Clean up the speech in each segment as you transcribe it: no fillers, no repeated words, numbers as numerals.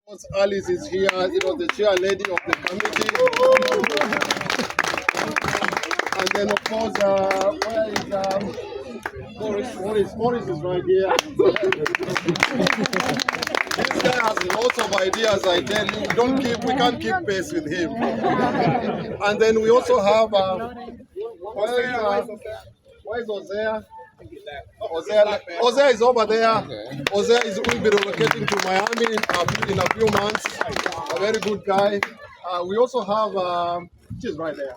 Alice is here, the chair lady of the committee. And then, of course, where is Morris is right here. This guy has lots of ideas, I tell you. We can't keep pace with him. And then we also have, where is Hosea? Hosea is over there. Hosea will be relocating to Miami in a few months. A very good guy. We also have, she's right there.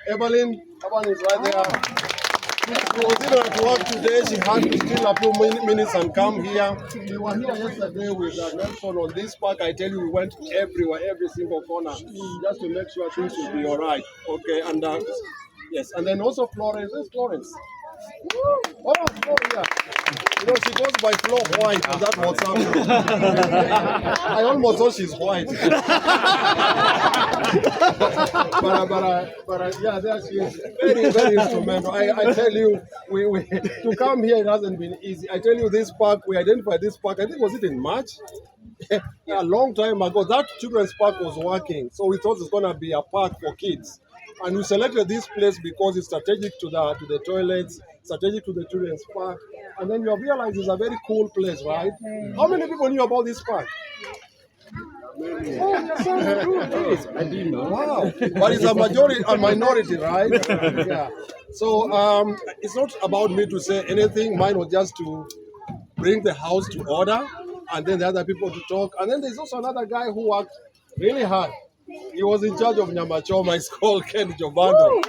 Evelyn is right there. She was in at work today. She had to steal a few minutes and come here. We were here yesterday with Nelson on this park. I tell you, we went everywhere, every single corner, just to make sure things will be all right. Okay, and yes, and then also Florence. Where's Florence? Oh, yeah. She goes by Flo White. Is that what's happening? I almost thought she's white. but yeah, there she is. Very, very instrumental. I tell you, we to come here, it hasn't been easy. I tell you, this park, we identified this park, I think, was it in March? A long time ago. That children's park was working. So we thought it's going to be a park for kids. And we selected this place because it's strategic to the toilets, strategic to the children's park. And then you have realized it's a very cool place, right? How many people knew about this park? I didn't know. Wow. But it's a minority, right? Yeah. So it's not about me to say anything. Mine was just to bring the house to order, and then the other people to talk. And then there's also another guy who worked really hard. He was in charge of Nyamachoma. It's called Ken Jobando.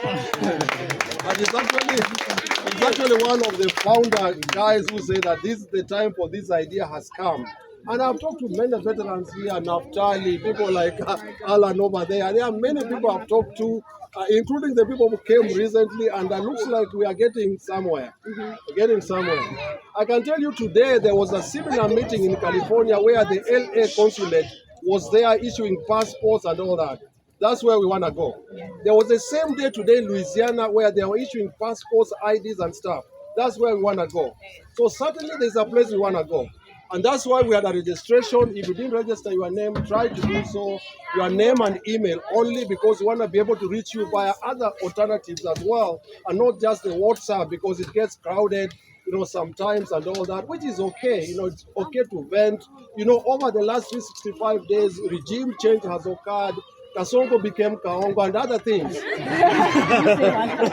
And it's actually one of the founder guys who say that this is the time for this idea has come. And I've talked to many veterans here, Naftali, people like Alan over there. There are many people I've talked to, including the people who came recently, and it looks like we are getting somewhere. I can tell you today there was a similar meeting in California where the LA consulate was there issuing passports and all that. That's where we want to go. There was the same day today in Louisiana where they were issuing passports, IDs and stuff. That's where we want to go. So certainly there's a place we want to go. And that's why we had a registration. If you didn't register your name, try to do so. Your name and email only, because we want to be able to reach you via other alternatives as well, and not just the WhatsApp, because it gets crowded, sometimes and all that, which is okay. It's okay to vent. Over the last 365 days, regime change has occurred. Kasongo became Kaongo and other things.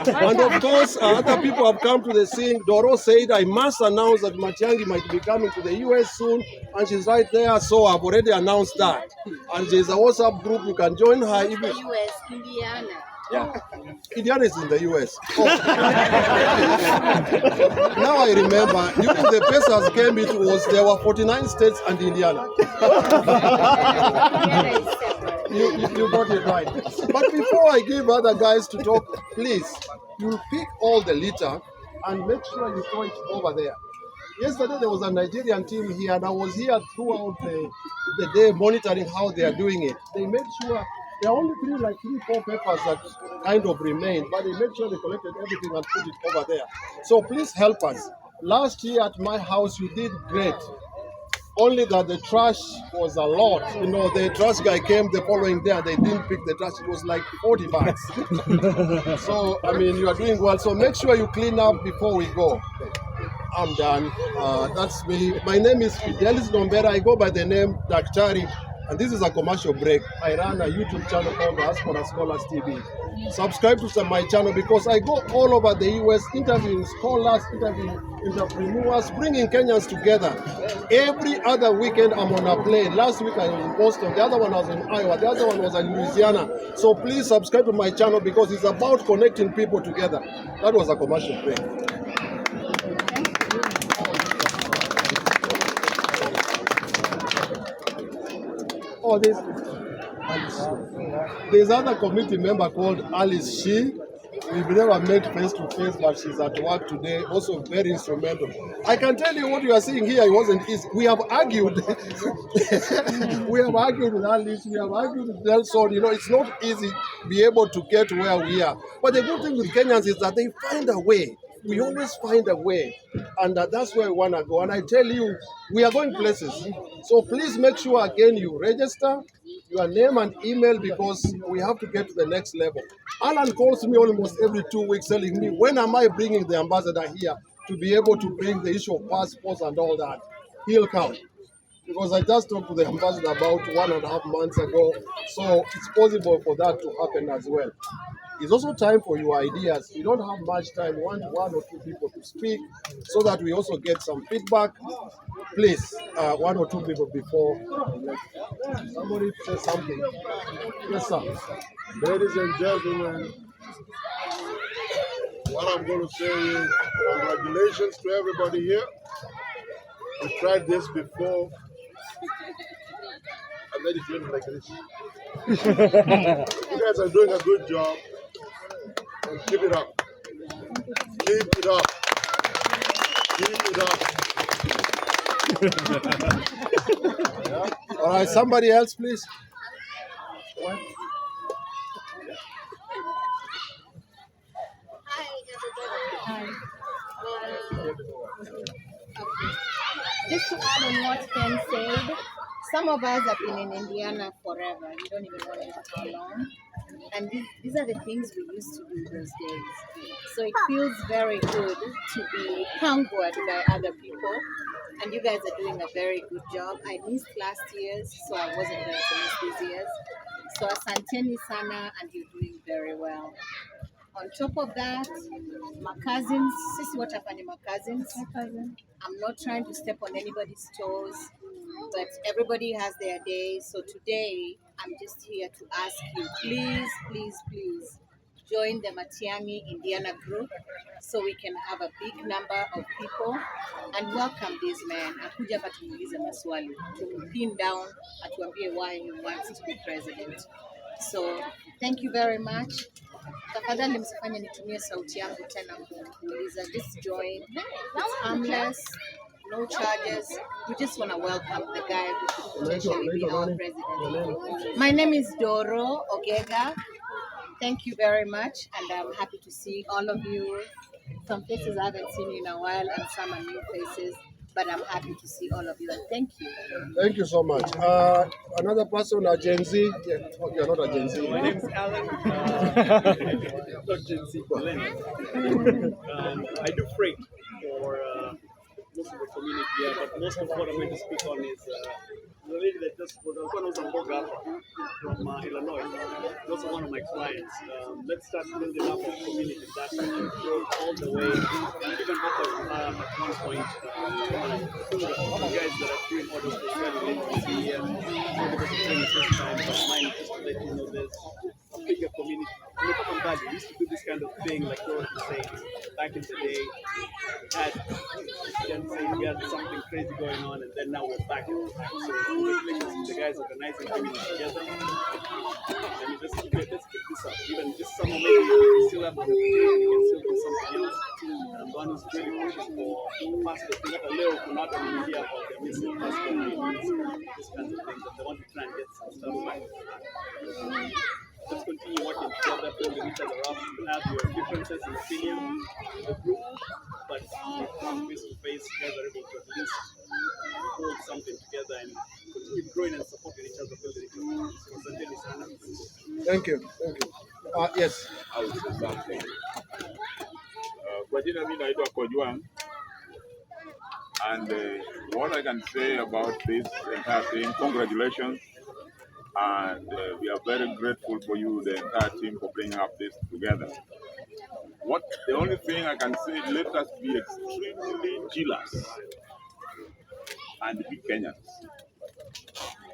And of course, other people have come to the scene. Doro said, I must announce that Matiang'i might be coming to the US soon, and she's right there, so I've already announced that. And there's a WhatsApp group, you can join her. The US, Indiana. Yeah. Indiana is in the US. Oh. Now I remember, during the Pacers game, there were 49 states and Indiana. You got it right. But before I give other guys to talk, please, you pick all the litter and make sure you throw it over there. Yesterday there was a Nigerian team here, and I was here throughout the day monitoring how they are doing it. They made sure there are only 4 papers that kind of remain, but they made sure they collected everything and put it over there. So please help us. Last year at my house, you did great. Only that the trash was a lot. The trash guy came the following day and they didn't pick the trash. It was like 40 bags. So, you are doing well. So make sure you clean up before we go. I'm done. That's me. My name is Fidelis Nombera. I go by the name Daktari. And this is a commercial break. I run a YouTube channel called DiasporaScholarsTV. Subscribe to my channel because I go all over the US interviewing scholars, interviewing entrepreneurs, bringing Kenyans together. Every other weekend I'm on a plane. Last week I was in Boston. The other one was in Iowa. The other one was in Louisiana. So please subscribe to my channel because it's about connecting people together. That was a commercial break. Oh, there's other committee member called Alice Shi. We've never met face to face, but she's at work today, also very instrumental. I can tell you what you are seeing here, it wasn't easy. We have argued. We have argued with Alice, we have argued with Nelson. It's not easy to be able to get where we are. But the good thing with Kenyans is that they find a way. we always find a way, and that's where we want to go. And I tell you, we are going places. So please make sure again you register your name and email, because we have to get to the next level. Alan calls me almost every 2 weeks telling me, when am I bringing the ambassador here to be able to bring the issue of passports and all that? He'll come. Because I just talked to the ambassador about 1.5 months ago, so it's possible for that to happen as well. It's also time for your ideas. We don't have much time. We want 1 or 2 people to speak so that we also get some feedback. Please, 1 or 2 people before. Somebody say something. Yes, sir. Ladies and gentlemen, what I'm going to say is congratulations to everybody here. We tried this before. I made it look like this. You guys are doing a good job, and keep it up. Keep it up. Keep it up. Yeah. All right, somebody else, please. What? Hi, everybody. Okay. Just to add on what Ken said, some of us have been in Indiana forever. We don't even know how long. And these are the things we used to do those days. So it feels very good to be pampered by other people. And you guys are doing a very good job. I missed last year's, so I wasn't going to miss these years. So asanteni sana, and you're doing very well. On top of that, my cousins, sisi what happened in my cousins. I'm not trying to step on anybody's toes, but everybody has their day. So today, I'm just here to ask you, please, please, please, join the Matiang'i Indiana group so we can have a big number of people and welcome this man. Akuja hapa tumuulize maswali, to pin down, atuambie why he wants to be president. So thank you very much. Tafadhali msifanye nitumie sauti yangu tena kuuliza. Just join. It's harmless, no charges. We just want to welcome the guy who could potentially be our president. My name is Doro Ogega. Thank you very much, and I'm happy to see all of you. Some faces I haven't seen in a while, and some are new faces. But I'm happy to see all of you, and thank you. Thank you so much. Another person, a Gen Z. Yeah, you're not a Gen Z. My name is Alan. Not Gen Z, I do freight for most of the community here, but most of what I'm going to speak on is the lady that just was on Ong'eng'o from Illinois. She's also one of my clients. Let's start building up the community that all the way. And even at one point, the guys that are doing orders for selling later this year, maybe this is the first time, but mine just to let you know there's a bigger community. We used to do this kind of thing, like Florence was saying, back in the day. We had something crazy going on, and then now we're back. So congratulations to the guys organizing everything together. And let's keep this up. Even this summer, maybe we still have to still do something else. And one who's really pushing for passport. We got a little from out of India about their missing passport, this kind of thing. But they want to try and get some stuff back. Let's continue working together, building each other up. You have your differences in opinion in the group, but face to face, you guys are able to at least hold something together and continue growing and supporting each other, building each other. Thank you. Thank you. Yes. I will say something. Kwa jina mimi naitwa Kojuang, and what I can say about this entire thing, congratulations. And we are very grateful for you, the entire team, for bringing up this together. The only thing I can say, let us be extremely jealous and be Kenyans.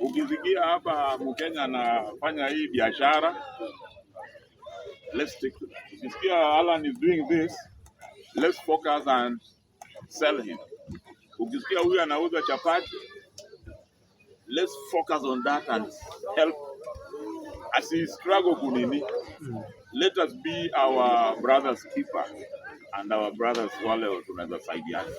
Ukisikia hapa Mkenya anafanya hii biashara, let's stick to that. Ukisikia Alan is doing this, let's focus and sell him. Ukisikia huyu anauza chapati, let's focus on that and help as he struggle kunini. Let us be our brother's keeper and our brother's wale tunaweza saidiana.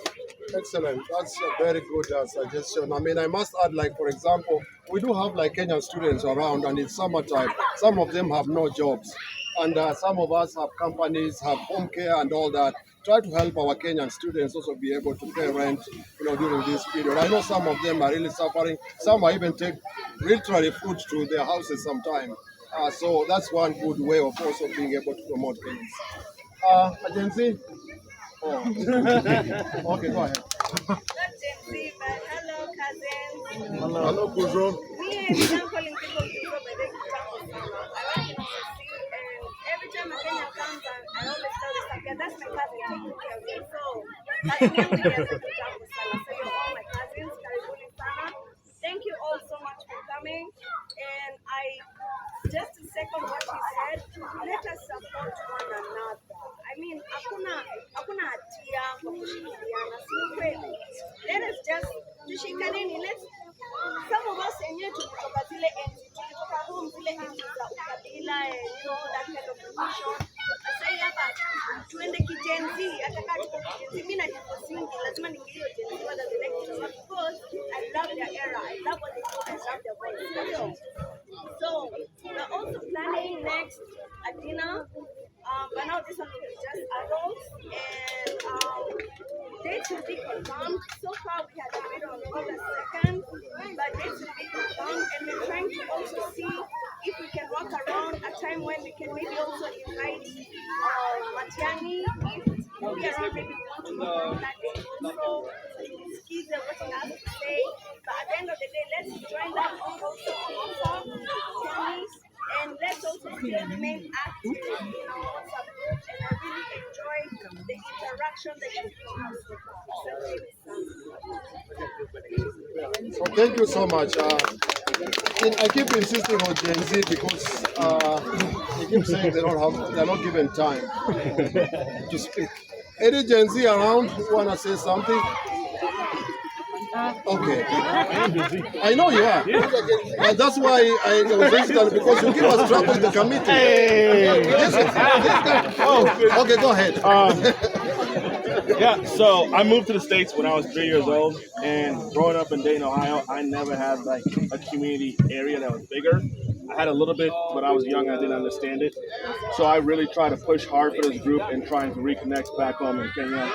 Excellent. That's a very good suggestion. I mean, I must add, like, for example, we do have like Kenyan students around, and it's summertime. Some of them have no jobs. And some of us have companies, have home care and all that. Try to help our Kenyan students also be able to pay rent, during this period. I know some of them are really suffering. Some are even take literally food to their houses sometimes. So that's one good way of also being able to promote Kenyans. Agency? Oh. Okay, go ahead. Not Gen Z, but hello, cousins. Hello, Kuzo. Me and I'm calling people to go by the example. I like to see, and every time a Kenyan comes, I always tell this like, that's my cousin, taking care of me. So, so you're all my cousins, karibuni sana. Thank you all so much for coming, and just to second what he said, let us support one another. I mean, hakuna hatia kwa kushirikiana, si kweli? Let us just tushikaneni. Some of us wenyewe tulitoka zile enzi, tulitoka home zile enzi za ukabila, that kind of division. Sasa hii hapa tuende kijenzi, hata kama tuko kijenzi, mimi na niko single, lazima ningeio jenzi whether the next is not, because I love their era, I love what they do, I love their voice. So we're also planning next a dinner, but now this one will be just adults, and dates will be confirmed. So far we had agreed on August 2nd, but dates will be confirmed, and we're trying to also see if we can work around a time when we can maybe also invite Matiani, if we'll be around, maybe we want to confirm that date also, excuse what he has to say. But at the end of the day, let's join that also on WhatsApp, and let's also still remain active in our WhatsApp group. And I really enjoy the interaction that you have so far. So thank you so much. I keep insisting on Gen Z because they keep saying they're not given time to speak. Any Gen Z around who wanna say something? Okay. I know you are. And that's why I was hesitant, because you give us trouble in the committee. Okay, go ahead. Yeah, so I moved to the States when I was 3 years old, and growing up in Dayton, Ohio, I never had like a community area that was bigger. I had a little bit, but I was young and I didn't understand it. So I really try to push hard for this group and trying to reconnect back home in Kenya.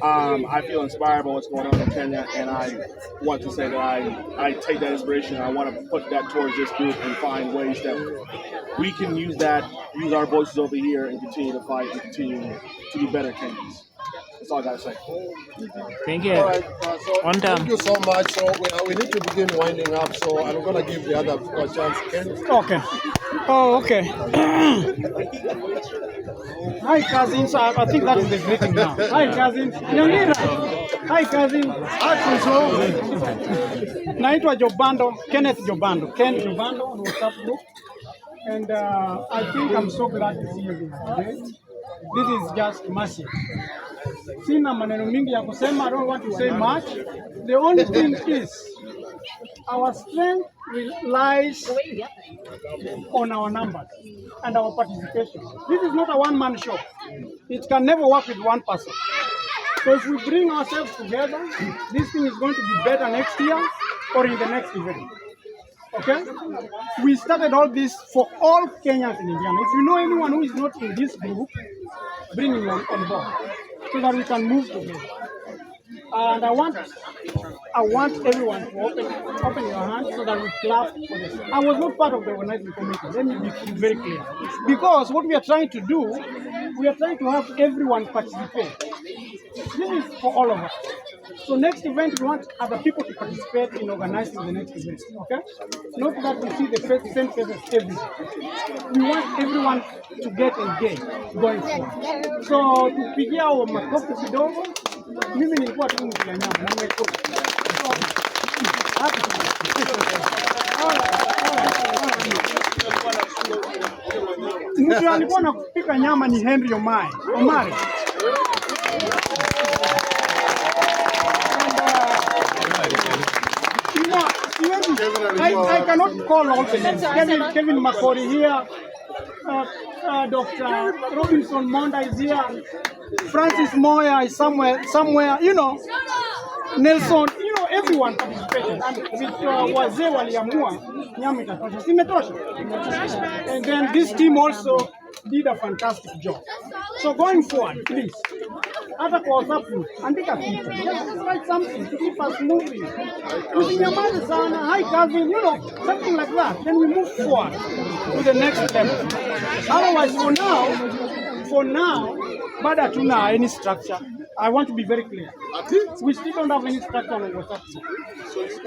I feel inspired by what's going on in Kenya, and I want to say that I take that inspiration and I want to put that towards this group and find ways that we can use our voices over here and continue to fight and continue to be better Kenyans. That's all I gotta say. Thank you. All right, thank you so much. So we need to begin winding up. So I'm gonna give the other a chance. Ken? Okay. Oh, okay. Hi, cousins. I think that is the greeting now. Hi, cousins. Nyamira. Hi, cousins. Hi, Kuzo. Naitwa Jobando, Kenneth Jobando. Ken Jobando on WhatsApp group. And I think I'm so glad to see you today. This is just massive. Sina maneno mingi ya kusema. I don't want to say much. The only thing is, our strength lies on our numbers and our participation. This is not a one-man show. It can never work with one person. So if we bring ourselves together, this thing is going to be better next year or in the next event. Okay? We started all this for all Kenyans in Indiana. If you know anyone who is not in this group, bring him on board so that we can move together. And I want everyone to open your hands so that we clap for this. I was not part of the organizing committee. Let me be very clear. Because what we are trying to do, we are trying to have everyone participate. This is for all of us. So next event, we want other people to participate in organizing the next event. Okay? Not that we see the same faces every day. We want everyone to get engaged going forward. So tupigia makofi kidogo. Mimi nilikuwa tu mkila nyama na nimekuwa. Mtu alikuwa na kupika nyama ni Henry Omari. I cannot call all the names. Kevin Makori here, Dr. Robinson Monda is here, Francis Moya is somewhere, Nelson, everyone participated. And with wazee waliamua, nyama itatosha. Simetosha. And then this team also did a fantastic job. So going forward, please, hata kwa WhatsApp group, andika kitu. Just write something to keep us moving. Usinyamaze sana, hi cousin, you know, something like that. Then we move forward to the next level. Otherwise, for now, but hatuna any structure. I want to be very clear. We still don't have any structure on WhatsApp.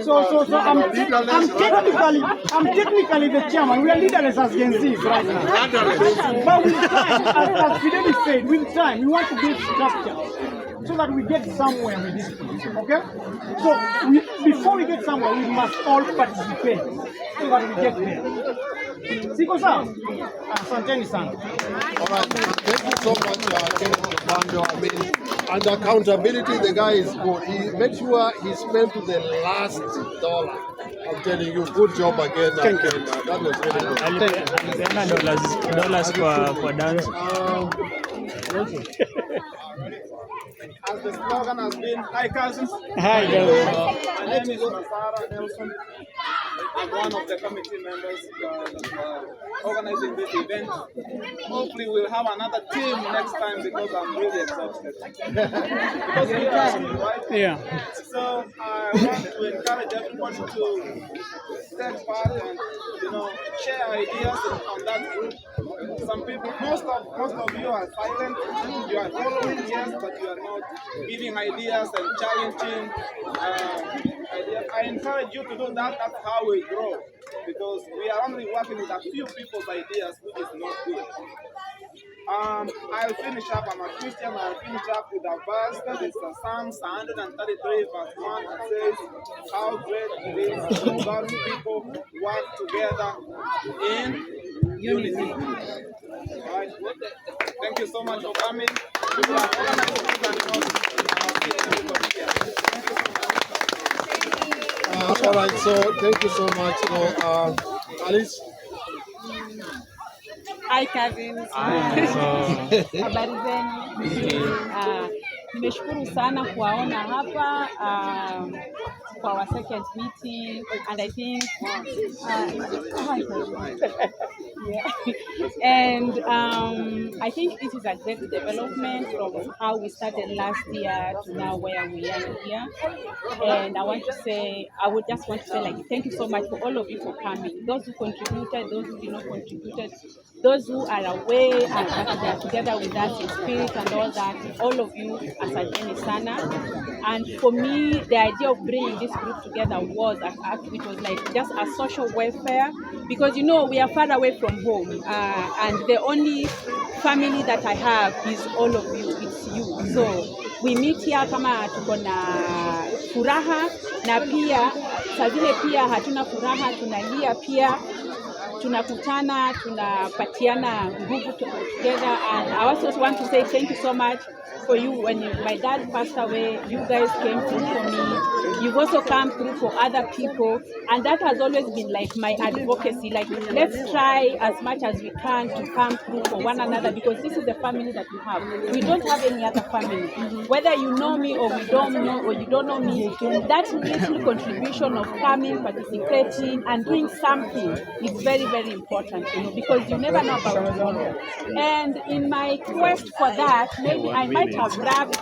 So I'm technically the chairman. We are leaderless as Gen Zs right now. But with time, as Fidel said, with time, we want to build structure so that we get somewhere with this thing. Okay? So before we get somewhere, we must all participate so that we get there. Siko sawa? Asanteni sana. All right, thank you so much, Kenneth Bando. I mean, and accountability, the guy is good. He makes sure he spent to the last dollar. I'm telling you, good job again. Thank you. That was really good. Alipeana dollars kwa dance. As the slogan has been, hi cousins. Hi, My name is Sarah Nelson. I'm one of the committee members organizing this event. Hopefully we'll have another team next time because I'm really exhausted. Because we are, right? Yeah. So I want to encourage everyone to take part and share ideas on that group. Some people, most of you are silent. You are following, yes, but you are not giving ideas and challenging ideas. I encourage you to do that. That's how we grow, because we are only working with a few people's ideas, which is not good. I'll finish up. I'm a Christian. I'll finish up with a verse that is Psalms 133, verse 1. It says, "How great it is when God's people work together in unity." All right. Thank you so much for coming. People are organizing this and All right, so thank you so much. So, Alice. Hi cousins. Habari zenu. Nimeshukuru sana kuwaona hapa for our second meeting, and I think I think this is a great development from how we started last year to now where we are here. And I would just want to say, like, thank you so much for all of you for coming. Those who contributed, those who did not contribute, those who are away and they are together with us in spirit and all that, all of you, asanteni sana. And for me, the idea of bringing this group together was like just a social welfare, because we are far away from home, and the only family that I have is all of you, it's you. So we meet here kama tuko na furaha, na pia saa zile pia hatuna furaha, tunalia pia, tunakutana, tunapatiana nguvu together. And I also want to say thank you so much for you. When my dad passed away, you guys came through for me. You've also come through for other people, and that has always been like my advocacy. Like, let's try as much as we can to come through for one another, because this is the family that we have. We don't have any other family. Whether you know me or we don't know, or you don't know me, that little contribution of coming, participating, and doing something is very, very important, because you never know about tomorrow. And in my quest for that, maybe I might have rubbed,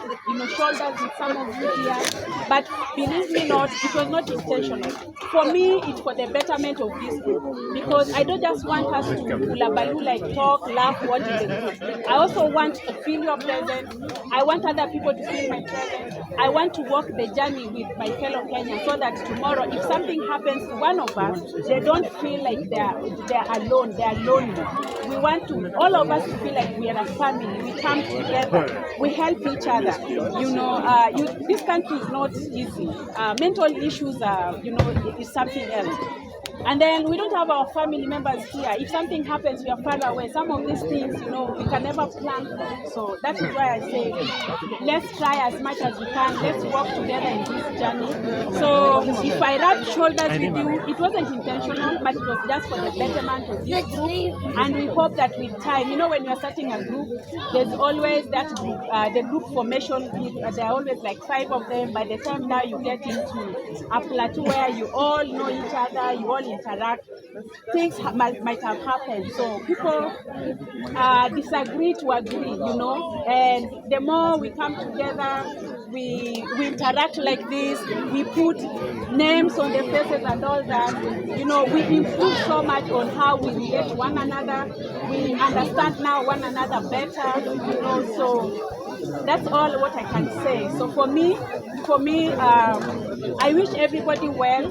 shoulders with some of you here, but believe me not, it was not intentional. For me, it's for the betterment of this group, because I don't just want us to hula-baloo, like talk, laugh, what is the group. I also want to feel your presence. I want other people to feel my presence. I want to walk the journey with my fellow Kenyans, so that tomorrow, if something happens to one of us, they don't feel like they're alone, they're lonely. We want all of us to feel like we are a family. We come together, we help each other. This country is not easy. Mental issues are, is something else. And then we don't have our family members here. If something happens, we are far away. Some of these things, we can never plan for. So that is why I say, let's try as much as we can. Let's work together in this journey. So if I rubbed shoulders with you, it wasn't intentional, but it was just for the betterment of this group. And we hope that with time, when you are starting a group, there's always that group, the group formation. There are always like 5 of them. By the time now you get into a plateau where you all know each other, you all interact, things might have happened. So people disagree to agree, you know. And the more we come together, we interact like this, we put names on the faces and all that, you know, we improve so much on how we relate to one another. We understand now one another better, you know, so that's all what I can say. So for me, I wish everybody well,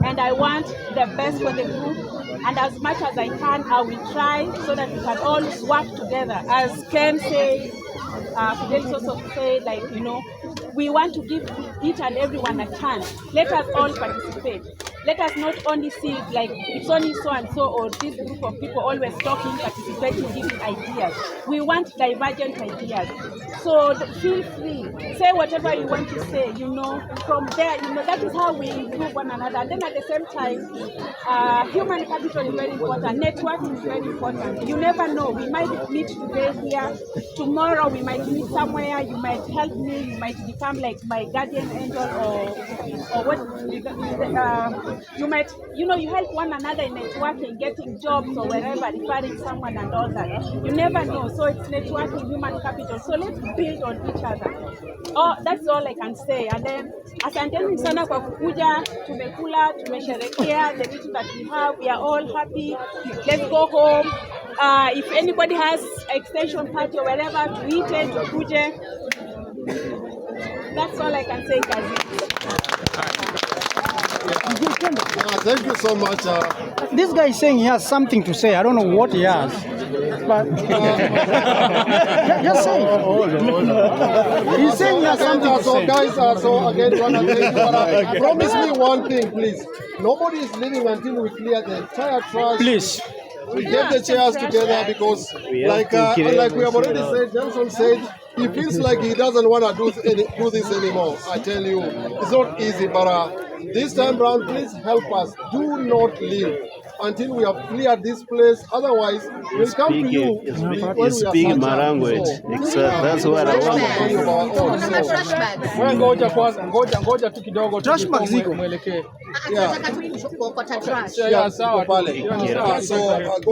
and I want the best for the group. And as much as I can, I will try so that we can all work together. As Ken said, Fidelis also said, like, you know, we want to give each and everyone a chance. Let us all participate. Let us not only see like it's only so and so or this group of people always talking, participating, giving ideas. We want divergent ideas. So feel free, say whatever you want to say, you know, from there, you know, that is how we improve one another. And then at the same time, human capital is very important, networking is very important. You never know, we might meet today here, tomorrow we might meet somewhere, you might help me, you might become like my guardian angel or what, you might, you know, you help one another in networking, getting jobs or wherever, referring someone and all that. You never know. So it's networking, human capital. So let's build on each other. Oh, that's all I can say. And then, asanteni sana kwa kukuja, tumekula, tumesherehekea the meeting that we have. We are all happy. Let's go home. If anybody has extension party or wherever, to eat it, to kuje. That's all I can say, guys. Thank you so much. This guy is saying he has something to say. I don't know what he has, but just say. He's saying he has something to so say. guys, so again, thank you. Promise me one thing, please. Nobody is leaving until we clear the entire trash. Please. We get the chairs together because, like we have already said, Johnson said, he feels like he doesn't want to do this anymore. I tell you, it's not easy, but this time round, please help us. Do not leave until we have cleared this place. Otherwise, we'll come to you. You speak my language. That's what I want. Ngoja tu kidogo. Trash bag ziko. Yeah. So go ahead.